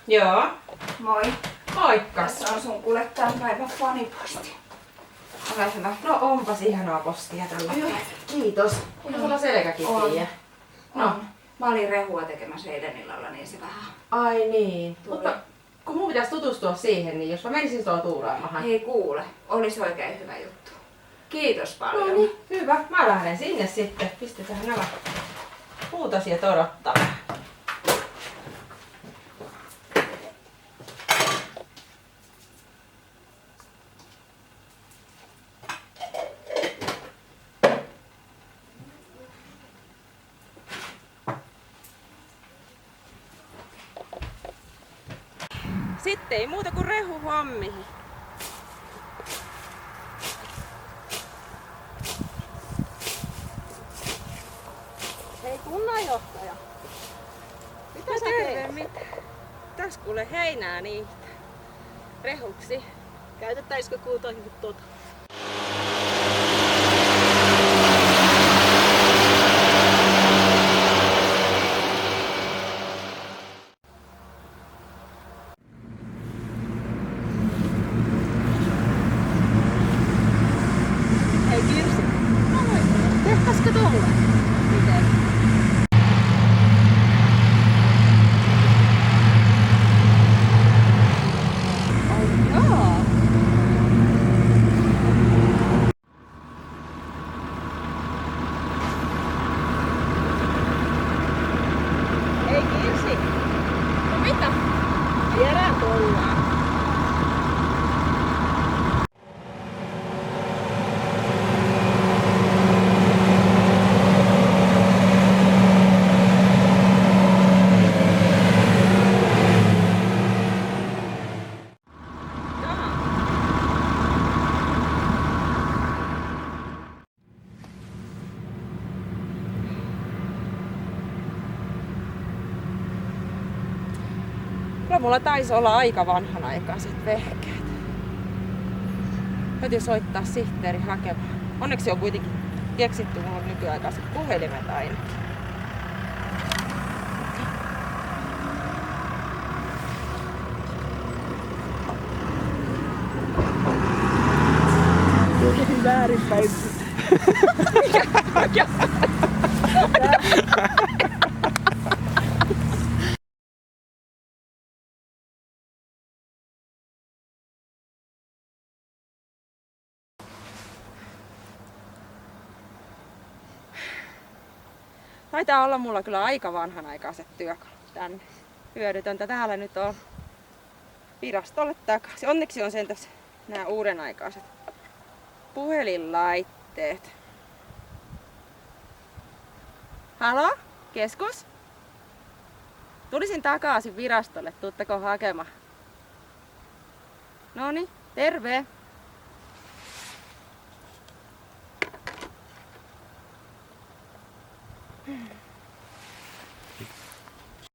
Joo. Moi. Moikka. Tässä on sun kuule tämän päivän faniposti. Ole hyvä. No onpas ihanaa postia tällä. Kiitos. Onko sulla selkäkipiä? No. Mä olin rehua tekemässä eilen illalla, niin se vähän... Ai niin. Tuli. Mutta kun mun pitäisi tutustua siihen, niin jos mä menisin tuolla tuuraamahan. Ei kuule. Olisi oikein hyvä juttu. Kiitos paljon. No niin, hyvä. Mä lähden sinne sitten. Pistetään nämä muut asiat odottamaan. Sitten ei muuta kuin rehuhommiin. Hei kunnanjohtaja. Mitä sä teet? Täs kuule heinää niitä. Rehuksi. Käytettäisikö kuutakin tuota? Hei Kirsi. Tehtäisikö tuolla? Miten? Ai jaa. Hei Kirsi. No mitä? Viedään tullaan. Kyllä mulla taisi olla aika vanhanaikaiset vehkeet. Täytyy soittaa sihteeri hakemaan. Onneksi on kuitenkin keksitty mulla nykyaikaiset puhelimet aina. Jotenkin väärinpäin. Taitaa olla mulla kyllä aika vanhanaikaiset työkalut tänne. Hyödytöntä täällä nyt on virastolle takaisin. Onneksi on sentäs nämä uudenaikaiset puhelinlaitteet. Halo? Keskus? Tulisin takaisin virastolle. Tuutteko hakemaan? Noniin, terve!